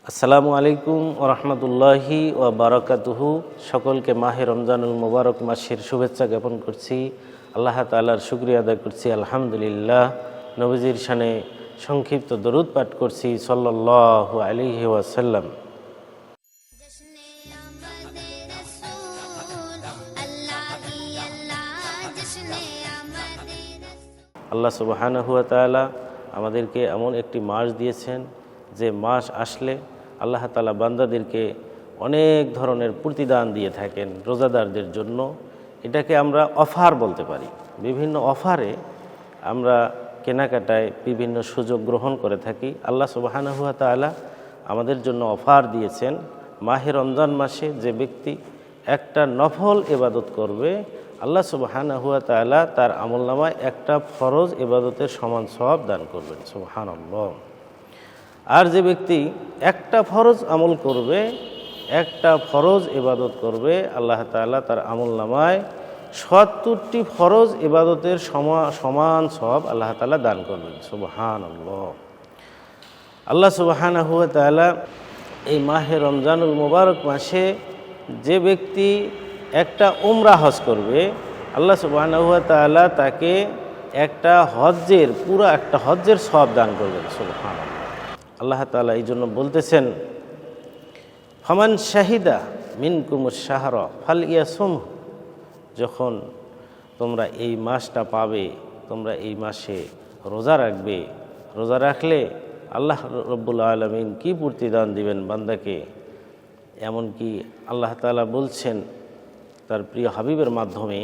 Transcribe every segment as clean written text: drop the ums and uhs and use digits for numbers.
আসসালামু আলাইকুম ওয়া রাহমাতুল্লাহি ওয়া বারাকাতুহু। সকলকে মাহে রমজানুল মুবারক মাসের শুভেচ্ছা জ্ঞাপন করছি। আল্লাহ তাআলার শুকরিয়া আদায় করছি, আলহামদুলিল্লাহ। নবীজির শানে সংক্ষিপ্ত দরুদ পাঠ করছি সাল্লাল্লাহু আলাইহি ওয়াসাল্লাম। আল্লাহ সুবহানাহু ওয়া তাআলা আমাদেরকে এমন একটি মাস দিয়েছেন যে মাস আসলে আল্লাহ তাআলা বান্দাদেরকে অনেক ধরনের প্রতিদান দিয়ে থাকেন রোজাদারদের জন্য। এটাকে আমরা অফার বলতে পারি। বিভিন্ন অফারে আমরা কেনাকাটায় বিভিন্ন সুযোগ গ্রহণ করে থাকি। আল্লাহ সুবহানাহু ওয়া তাআলা আমাদের জন্য অফার দিয়েছেন, মাহে রমজান মাসে যে ব্যক্তি একটা নফল ইবাদত করবে আল্লাহ সুবহানাহু ওয়া তাআলা তার আমলনামায় একটা ফরজ ইবাদতের সমান সওয়াব দান করবেন। সুবহানাল্লাহ। আর যে ব্যক্তি একটা ফরজ আমল করবে, একটা ফরজ ইবাদত করবে, আল্লাহ তাআলা তার আমলনামায় ৭০টি ফরজ ইবাদতের সমান সওয়াব আল্লাহ তাআলা দান করবেন। সুবহানাল্লাহ। আল্লাহ সুবহানাহু ওয়া তাআলা এই মাহে রমজানুল মুবারক মাসে যে ব্যক্তি একটা উমরা হজ করবে আল্লাহ সুবহানাহু ওয়া তাআলা তাকে একটা হজ্জের পুরো একটা হজ্জের সওয়াব দান করবেন। সুবহানাল্লাহ। আল্লাহ তাআলা এই জন্য বলতেছেন, ফামান শাহিদা মিনকুমুশ শাহরা ফালইয়াসুম। যখন তোমরা এই মাসটা পাবে, তোমরা এই মাসে রোজা রাখবে। রোজা রাখলে আল্লাহ রব্বুল আলামিন কি প্রতিদান দিবেন বান্দাকে। এমনকি আল্লাহ তাআলা বলছেন তার প্রিয় হাবিবের মাধ্যমে,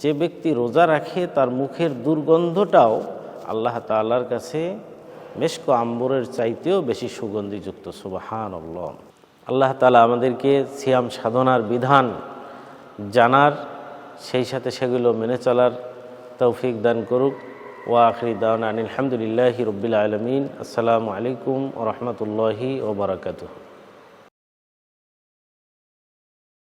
যে ব্যক্তি রোজা রাখে তার মুখের দুর্গন্ধটাও আল্লাহ তাআলার কাছে মেশক আম্বরের চাইতেও বেশি সুগন্ধিযুক্ত। সুবহানাল্লাহ। আল্লাহ তাআলা আমাদেরকে সিয়াম সাধনার বিধান জানার, সেই সাথে সেগুলো মেনে চলার তৌফিক দান করুক। ওয়া আখিরি দাওয়ানা আলহামদুলিল্লাহি রাব্বিল আলামিন। আসসালামু আলাইকুম ওয়া রাহমাতুল্লাহি ওয়া বারাকাতুহু।